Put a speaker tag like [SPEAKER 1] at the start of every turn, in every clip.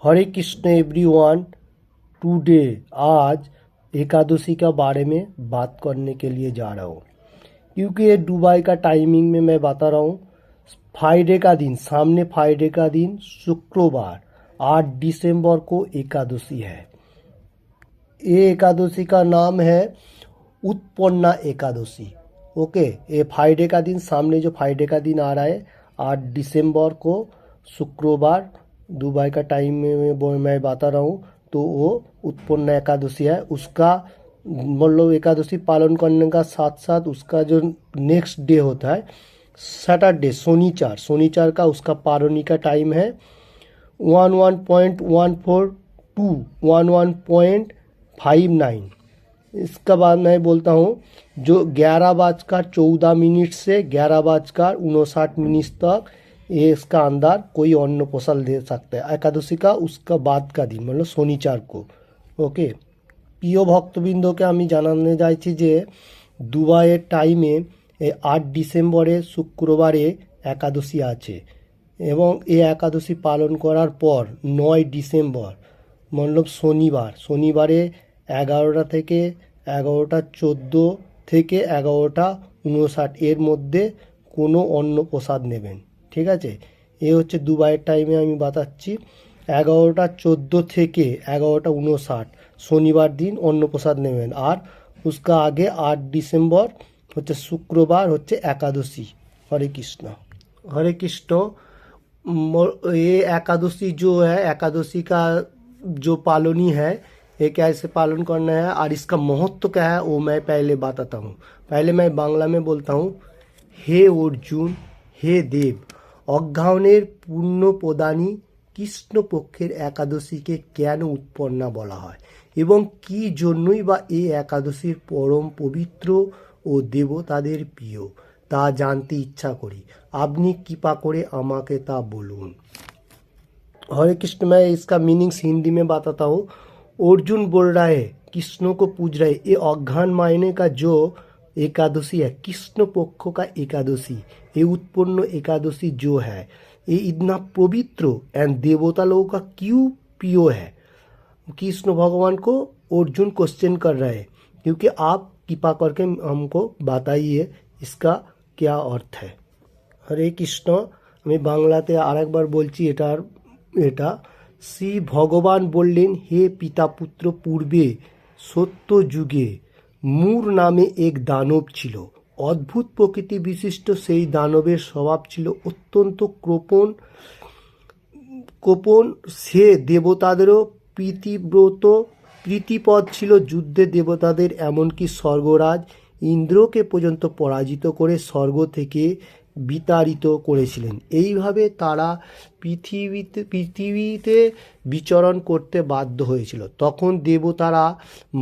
[SPEAKER 1] हरे Krishna everyone. Today आज एकादशी के बारे में बात करने के लिए जा रहा हूँ, क्योंकि ये दुबई का टाइमिंग में मैं बता रहा हूँ। फ्राइडे का दिन, सामने फ्राइडे का दिन शुक्रवार 8 दिसंबर को एकादशी है। ये एकादशी का नाम है उत्पन्ना एकादशी। ओके, ये फ्राइडे का दिन, सामने जो फ्राइडे का दिन आ रहा है 8 दिसंबर को शुक्रवार, दुबई का टाइम में मैं बता रहा हूँ, तो वो उत्पन्ना एकादशी है। उसका मतलब एकादशी पालन करने का साथ साथ उसका जो नेक्स्ट डे होता है सैटरडे, शनिवार का उसका पारनी का टाइम है 11.14 टू 11.59। इसका बाद मैं बोलता हूँ जो 11:14 से 11:59 तक ये इसका अंदर कोई अन्न पोषण दे सकता है एकादशी का, उसका बाद का दिन मतलब शनिवार को। ओके, প্রিয় ভক্তবৃন্দকে আমি জানাতে চাইছি যে দুবাইয়ের টাইমে 8 ডিসেম্বরে শুক্রবারে একাদশী আছে এবং এই একাদশী পালন করার পর 9 ডিসেম্বর মতলব শনিবারে 11টা থেকে 11:14 থেকে 11:59 এর মধ্যে কোনো অন্ন প্রসাদ নেবেন। ঠিক আছে, এ হচ্ছে দুবাইয়ের টাইমে আমি বাতাচ্ছি। 11:14 থেকে 11:59 শনিবার দিন অন্নপ্রসাদ নেবেন। আর उसका आगे 8 दिसंबर হচ্ছে শুক্রবার হচ্ছে एकादशी। हरे कृष्ण। हरे कृष्ण। ये एकादशी जो है, एकादशी का जो पालनी है, ये कैसे पालन करना है और इसका महत्व क्या है वो मैं पहले बताता हूँ। पहले मैं बांग्ला में बोलता हूँ। हे अर्जुन, हे देव, অজ্ঞানের পূর্ণ প্রদানী কৃষ্ণপক্ষের একাদশীকে কেন উৎপন্না বলা হয় এবং কি জন্যই বা এই একাদশীর পরম পবিত্র ও দেবতাদের প্রিয় তা জানতে ইচ্ছা করি। আপনি কৃপা করে আমাকে তা বলুন। हरे कृष्ण। मैं इसका मीनिंग्स हिंदी में बताता हूँ। अर्जुन बोल रहा है, कृष्ण को पूछ रहे, ये अज्ञान महीने का जो एकादशी है, कृष्ण पक्ष का एकादशी, ये उत्पन्न एकादशी जो है, ये इतना पवित्र एंड देवता लोगों का क्यों प्रिय है। कृष्ण भगवान को अर्जुन क्वेश्चन कर रहे हैं, क्योंकि आप कृपा करके हमको बताइए इसका क्या अर्थ है। हरे कृष्ण। আমি বাংলাতে আরেকবার বলছি এটা শ্রী ভগবান বললেন, হে পিতা পুত্র, পূর্বে সত্য যুগে মূর নামে এক দানব ছিল। অদ্ভুত প্রকৃতি বিশিষ্ট সেই দানবের স্বভাব ছিল অত্যন্ত কোপন। সে দেবতাদেরও প্রীতিপদ ছিল। যুদ্ধে দেবতাদের এমনকি স্বর্গরাজ ইন্দ্রকে পর্যন্ত পরাজিত করে স্বর্গ থেকে বিতাড়িত করেছিলেন। এইভাবে তারা পৃথিবীতে বিচরণ করতে বাধ্য হয়েছিল। তখন দেবতারা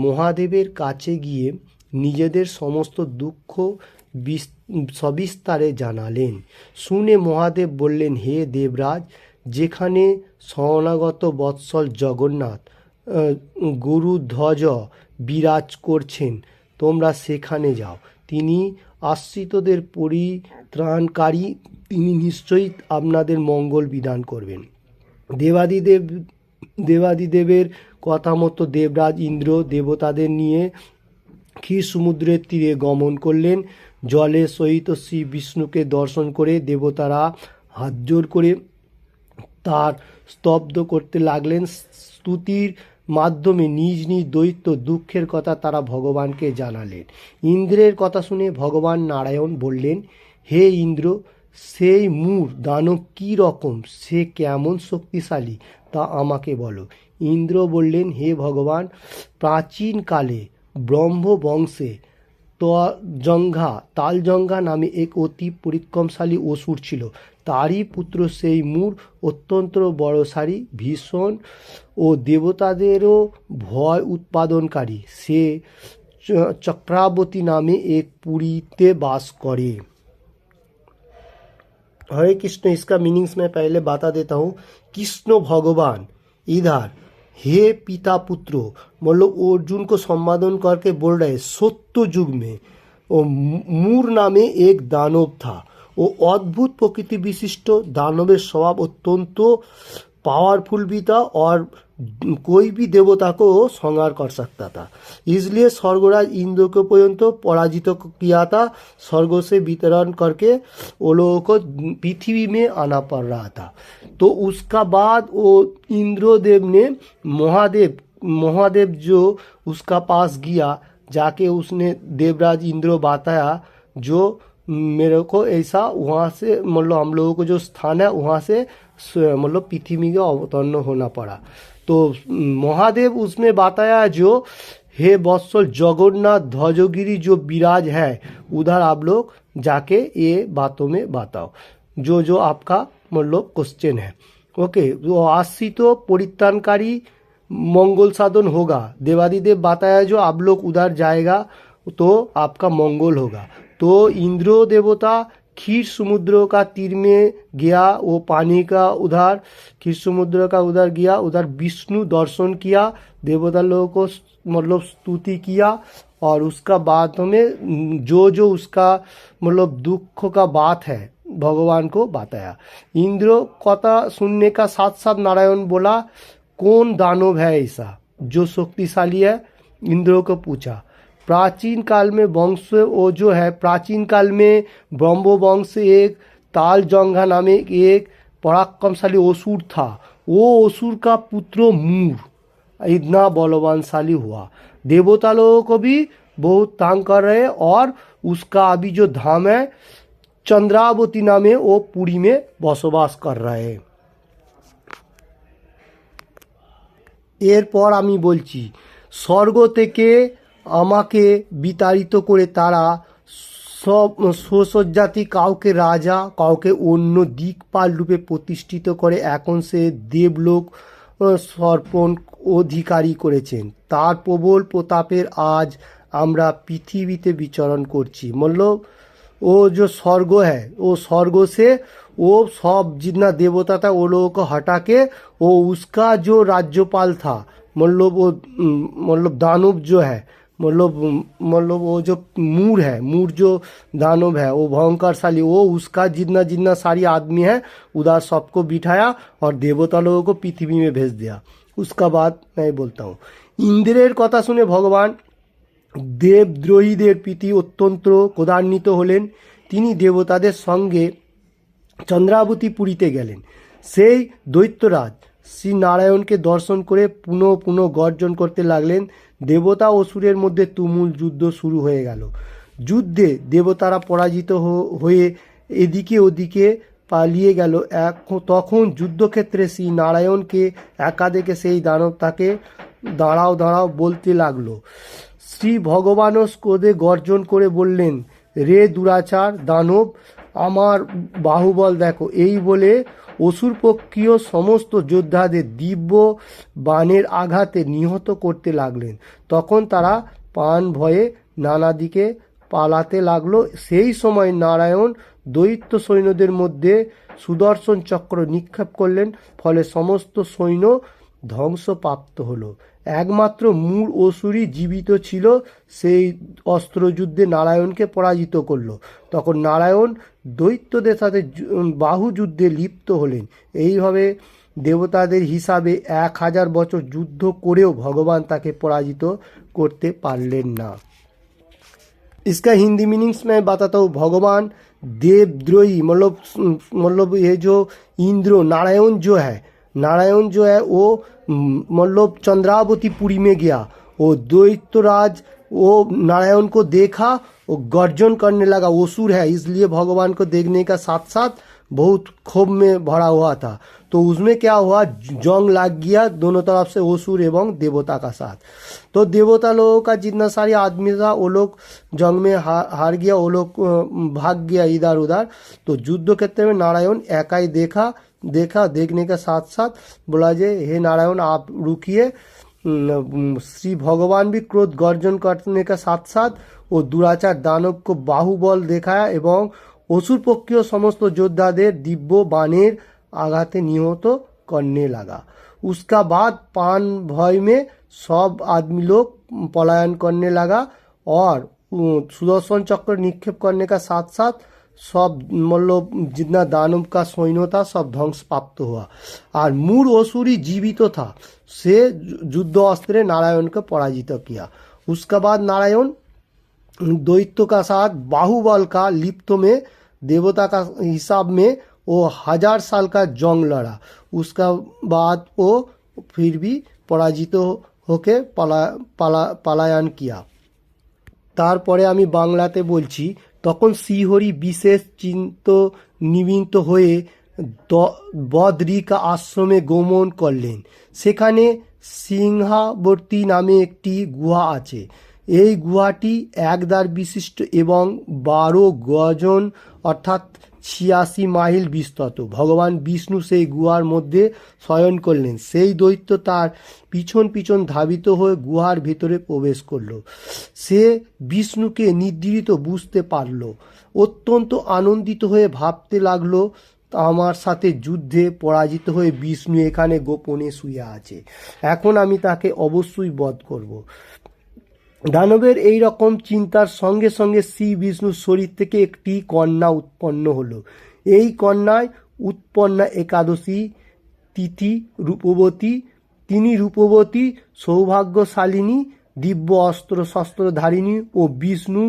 [SPEAKER 1] মহাদেবের কাছে গিয়ে নিজেদের সমস্ত দুঃখ সবিস্তারে জানালেন। শুনে মহাদেব বললেন, হে দেবরাজ, যেখানে শরণাগত বৎসল জগন্নাথ গরুধ্বজ বিরাজ করছেন, তোমরা সেখানে যাও। তিনি আশ্রিতদের পরিত্রাণকারী, তিনি নিশ্চয়ই আপনাদের মঙ্গল বিধান করবেন। দেবাদিদেবের কথা মতো দেবরাজ ইন্দ্র দেবতাদের নিয়ে ক্ষীর সমুদ্রের তীরে গমন করলেন। জলে সহিত শ্রী বিষ্ণুকে দর্শন করে দেবতারা হাত জোর করে তার স্তব্ধ করতে লাগলেন। স্তুতির মাধ্যমে নিজ নিজ দৈত্য দুঃখের কথা তারা ভগবানকে জানালেন। ইন্দ্রের কথা শুনে ভগবান নারায়ণ বললেন, হে ইন্দ্র, সেই মূর দানব কী রকম, সে কেমন শক্তিশালী তা আমাকে বলো। ইন্দ্র বললেন, হে ভগবান, প্রাচীনকালে ব্রহ্ম বংশে তালজঙ্ঘা নামে এক অতি পরিক্রমশালী অসুর ছিল। তারই পুত্র সেই মূর অত্যন্ত বড়শালী, ভীষণ ও দেবতাদেরও ভয় উৎপাদনকারী। সে চক্রাবতী নামে এক পুরীতে বাস করে। हरे कृष्ण। इसका मीनिंग्स मैं पहले बता देता हूँ। कृष्ण भगवान इधर हे पिता पुत्र मतलब अर्जुन को संबोधन करके बोल रहे, सत्य युग में वो मूर नामे एक दानव था। ও অদ্ভুত প্রকৃতি বিশিষ্ট দানবের স্বভাব অত্যন্ত पावरफुल भी था और कोई भी देवता को वो संहार कर सकता था। इसलिए स्वर्गराज इंद्र को पर्यंत पराजित किया था, स्वर्ग से वितरण करके वो लोगों को पृथ्वी में आना पड़ रहा था। तो उसका बाद वो इंद्रदेव ने महादेव जो उसका पास गया, जाके उसने देवराज इंद्र बताया जो मेरे को ऐसा वहाँ से मतलब हम लोगों को जो स्थान है वहाँ से मतलब पृथ्वी का अवतरण होना पड़ा। तो महादेव उसमें बताया जो हे वत्सल जगन्नाथ ध्वजगिरी जो विराज है उधर आप लोग जाके ये बातों में बताओ जो जो आपका मतलब क्वेश्चन है। ओके, तो आश्रित परित्राणकारी मंगल साधन होगा। देवादिदेव बताया जो आप लोग उधर जाएगा तो आपका मंगल होगा। तो इंद्र देवता खीर समुद्र का तीर में गया, वो पानी का उधर खीर समुद्र का उधर गया, उधर विष्णु दर्शन किया, देवता लोगों को मतलब स्तुति किया और उसका बाद में जो जो उसका मतलब दुख का बात है भगवान को बताया। इंद्र कथा सुनने का साथ साथ नारायण बोला कौन दानव है ऐसा जो शक्तिशाली है। इंद्र को पूछा प्राचीन काल में वंश वो जो है प्राचीन काल में ब्रह्म वंश एक तालजंघा नामे एक पराक्रमशाली असुर था। वो असुर का पुत्र मूर इतना बलवानशाली हुआ, देवता लोगों को भी बहुत तंग कर रहे और उसका अभी जो धाम है चंद्रावती नामे वो पुरी में बसवास कर रहे। এরপর আমি বলছি স্বর্গ থেকে আমাকে বিতাড়িত করে তারা সব স্বসজ্জাতি কাউকে রাজা কাউকে অন্য দিকপাল রূপে প্রতিষ্ঠিত করে এখন সে দেবলোক সর্পণ অধিকারী করেছেন। তার প্রবল প্রতাপের আজ আমরা পৃথিবীতে বিচরণ করছি। मतलब वो जो स्वर्ग है वो स्वर्ग से वो सब जितना देवता था वो लोगों को हटा के वो उसका जो राज्यपाल था मतलब वो मतलब दानव जो है मतलब वो जो मूर है, मूर जो दानव है वो भयंकरशाली, वो उसका जितना जितना सारी आदमी है उधर सबको बिठाया और देवता लोगों को पृथ्वी में भेज दिया। उसका बाद मैं बोलता हूँ इंद्रेर कथा सुने भगवान দেবদ্রোহীদের প্রীতি অত্যন্ত ক্রোধান্বিত হলেন। তিনি দেবতাদের সঙ্গে চন্দ্রাবতী পুরীতে গেলেন। সেই দৈত্যরাজ শ্রী নারায়ণকে দর্শন করে পুনঃ পুনঃ গর্জন করতে লাগলেন। দেবতা অসুরের মধ্যে তুমুল যুদ্ধ শুরু হয়ে গেল। যুদ্ধে দেবতারা পরাজিত হয়ে এদিকে ওদিকে পালিয়ে গেল। তখন যুদ্ধক্ষেত্রে শ্রী নারায়ণকে একা দেখে সেই দানব তাকে দাঁড়াও দাঁড়াও বলতে লাগলো। শ্রী ভগবানও ক্রোধে গর্জন করে বললেন রে দুরাচার দানব আমার বাহুবল দেখো। এই বলে অসুরপক্ষীয় সমস্ত যোদ্ধাদের দিব্য বাণের আঘাতে নিহত করতে লাগলেন। তখন তারা প্রাণ ভয়ে নানা দিকে পালাতে লাগলো। সেই সময় নারায়ণ দৈত্য সৈন্যদের মধ্যে সুদর্শন চক্র নিক্ষেপ করলেন, ফলে সমস্ত সৈন্য ধ্বংসপ্রাপ্ত হলো। একমাত্র মূর অসুরই জীবিত ছিল, সেই অস্ত্রযুদ্ধে নারায়ণকে পরাজিত করল। তখন নারায়ণ দৈত্যদের সাথে বাহু যুদ্ধে লিপ্ত হলেন। এইভাবে দেবতাদের হিসাবে 1000 বছর যুদ্ধ করেও ভগবান তাকে পরাজিত করতে पारलें ना। इसका हिंदी मीनिंग्स मैं बताता हूँ। भगवान देवद्रोही मतलब ये जो इंद्र नारायण जो है वो मतलब चंद्रावती पुरी में गया। वो दैत्यराज वो नारायण को देखा, वो गर्जन करने लगा। असुर है इसलिए भगवान को देखने का साथ साथ बहुत क्षोभ में भरा हुआ था। तो उसमें क्या हुआ, जंग लग गया दोनों तरफ से असुर एवं देवता का साथ। तो देवता लोगों का जितना सारे आदमी था वो लोग जंग में हार गया, वो लोग भाग गया इधर उधर। तो युद्ध क्षेत्र में नारायण एकाई देखने के साथ साथ बोला जे हे नारायण आप रुकिए। श्री भगवान भी क्रोध गर्जन करने के साथ साथ वो दुराचार दानव को बाहुबल दिखाया एवं असुर पक्षीय समस्त योद्धाদের दिव्य बाणेर आघाते निहत करने लगा। उसका बाद प्राण भय में सब आदमी लोग पलायन करने लगा और सुदर्शन चक्र निक्षेप करने का साथ साथ सब मतलब जितना दानव का सैन्य था सब ध्वंस प्राप्त हुआ और मूर असुरी जीवित था। से युद्ध अस्त्रे नारायण को पराजित किया। उसके बाद नारायण दैत्य का साथ बाहुबल का लिप्त में देवता का हिसाब में वो 1000 साल का जंग लड़ा। उसका बाद वो फिर भी पराजित होके पलायन किया। তারপরে আমি বাংলাতে বলছি, তখন শ্রীহরি বিশেষ নিবিন্ত হয়ে বদরিকা আশ্রমে গমন করলেন। সেখানে সিংহাবর্তী নামে একটি গুহা আছে। এই গুহাটি একদ্বার বিশিষ্ট এবং 12 গজন অর্থাৎ 86 মাইল বিস্তৃত। ভগবান বিষ্ণু সেই গুহার মধ্যে শয়ন করলেন। সেই দৈত্য তার পিছন পিছন ধাবিত হয়ে গুহার ভেতরে প্রবেশ করল। সে বিষ্ণুকে নিদ্রিত বুঝতে পারল। অত্যন্ত আনন্দিত হয়ে ভাবতে লাগলো, আমার সাথে যুদ্ধে পরাজিত হয়ে বিষ্ণু এখানে গোপনে শুয়ে আছে, এখন আমি তাকে অবশ্যই বধ করব। দানবের এই রকম চিন্তার সঙ্গে সঙ্গে শ্রী বিষ্ণুর শরীর থেকে একটি কন্যা উৎপন্ন হলো। এই কন্যায় উৎপন্না একাদশী তিথি রূপবতী। তিনি রূপবতী, সৌভাগ্যশালিনী, দিব্য অস্ত্র শস্ত্রধারিণী ও বিষ্ণু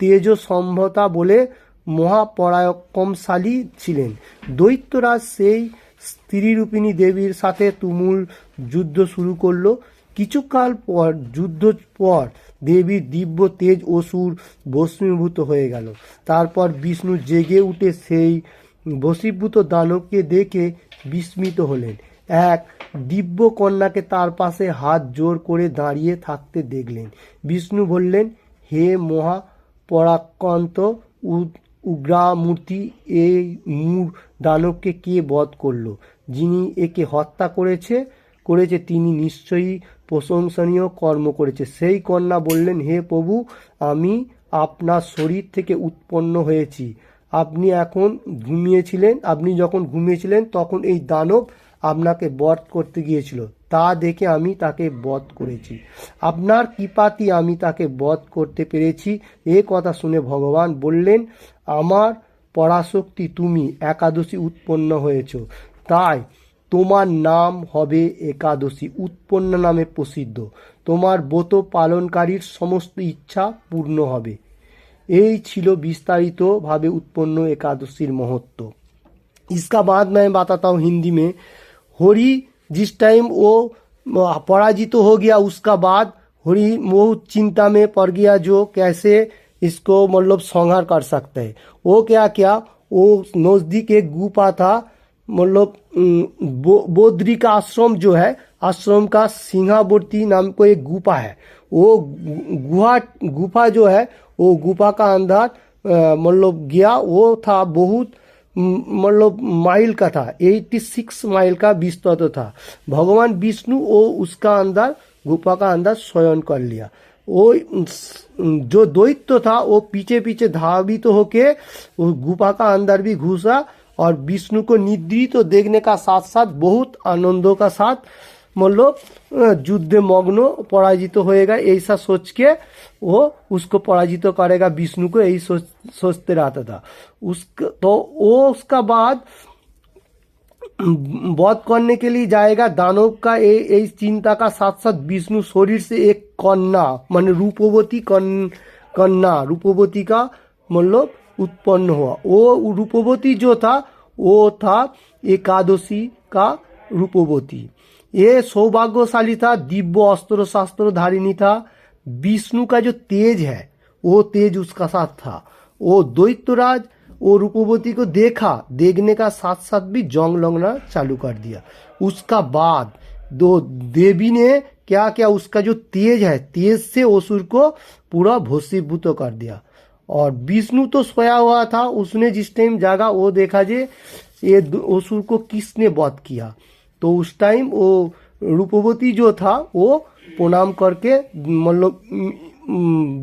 [SPEAKER 1] তেজ সম্ভতা বলে মহাপরাক্রমশালী ছিলেন। দৈত্যরাজ সেই স্ত্রীরূপিণী দেবীর সাথে তুমুল যুদ্ধ শুরু করলো। কিছুকাল পর যুদ্ধ পর দেবীর দিব্য তেজ অসুর বশীভূত হয়ে গেল। তারপর বিষ্ণু জেগে উঠে সেই বশীভূত দানবকে দেখে বিস্মিত হলেন। এক দিব্য কন্যাকে তার পাশে হাত জোর করে দাঁড়িয়ে থাকতে দেখলেন। বিষ্ণু বললেন, হে মহাপরাক্রান্ত উগ্রামূর্তি, এই মূঢ় দানবকে কে বধ করলো? যিনি একে হত্যা করেছে তিনি নিশ্চয়ই প্রশংসনীয় কর্ম করেছে। সেই কন্যা বললেন, হে প্রভু, আমি আপনার শরীর থেকে উৎপন্ন হয়েছি। আপনি যখন ঘুমিয়েছিলেন তখন এই দানব আপনাকে বধ করতে গিয়েছিল, তা দেখে আমি তাকে বধ করেছি। আপনার কৃপাতে আমি তাকে বধ করতে পেরেছি। এ কথা শুনে ভগবান বললেন, আমার পরাশক্তি, তুমি একাদশী উৎপন্ন হয়েছ, তাই তোমার নাম হবে একাদশী উৎপন্ন নামে প্রসিদ্ধ। তোমার ব্রত পালনকারীর সমস্ত ইচ্ছা পূর্ণ হবে। এই ছিল বিস্তারিত भावे उत्पन्न एकादशीर महत्व। इसका बाद मैं बताता हूँ हिंदी में। हरि जिस टाइम वो पराजित हो गया, उसका बाद हरि बहुत चिंता में पड़ गया, जो कैसे इसको मतलब संहार कर सकता है। वो क्या वो नज़दीक एक गुफा था, मतलब बद्रिका आश्रम जो है, आश्रम का सिंहावर्ती नाम को एक गुफा है। वो गुफा जो है, वो गुफा का अंदर मतलब गया, वो था बहुत मतलब माइल का था, 86 माइल का विस्तृत था। भगवान विष्णु वो उसका अंदर गुफा का अंदर शयन कर लिया। वो जो दैत्य था वो पीछे पीछे धावित होके उस गुफा का अंदर भी घुसा और विष्णु को निद्रित तो देखने का साथ साथ बहुत आनंदों का साथ मतलब युद्ध मग्न पराजित होएगा, ऐसा सोच के वो उसको पराजित करेगा, विष्णु को यही सोचते रहता था। उसका बाद वध करने के लिए जाएगा दानव का ये चिंता का साथ साथ विष्णु शरीर से एक कन्या माने रूपवती कन्या रूपवती का मतलब उत्पन्न हुआ। वो रूपवती जो था वो था एकादशी का रूपवती। ये सौभाग्यशाली था, दिव्य अस्त्र शास्त्र धारिणी था। विष्णु का जो तेज है वो तेज उसका साथ था। वो दैत्यराज वो रूपवती को देखने का साथ साथ भी जंग लड़ना चालू कर दिया। उसका बाद दो देवी ने क्या उसका जो तेज है, तेज से असुर को पूरा भस्मीभूत कर दिया। और विष्णु तो सोया हुआ था, उसने जिस टाइम जागा वो देखा जे ये असुर को किसने वध किया। तो उस टाइम वो रूपवती जो था वो प्रणाम करके मतलब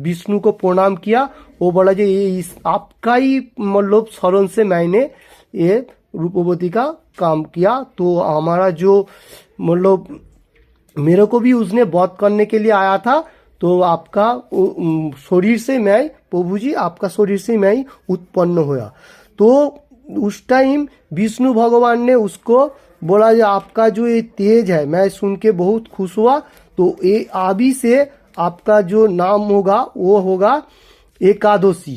[SPEAKER 1] विष्णु को प्रणाम किया। वो बोला जे ये आपका ही मतलब शरण से मैंने ये रूपवती का काम किया, तो हमारा जो मतलब मेरे को भी उसने वध करने के लिए आया था, तो आपका शरीर से मैं, प्रभु जी आपका शरीर से मैं ही उत्पन्न हुआ। तो उस टाइम विष्णु भगवान ने उसको बोला जो आपका जो ये तेज है, मैं सुन के बहुत खुश हुआ, तो ये अभी से आपका जो नाम होगा वो होगा एकादशी।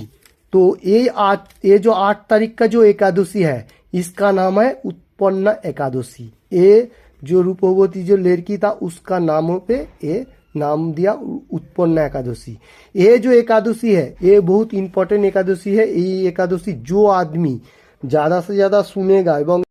[SPEAKER 1] तो ये जो 8 तारीख का जो एकादशी है इसका नाम है उत्पन्न एकादशी। ये जो रूपवती जो लड़की था उसका नामों पे ये नाम दिया उत्पन्न एकादशी। ये जो एकादशी है ये बहुत इंपॉर्टेंट एकादशी है। ये एकादशी जो आदमी ज़्यादा से ज़्यादा सुनेगा एवं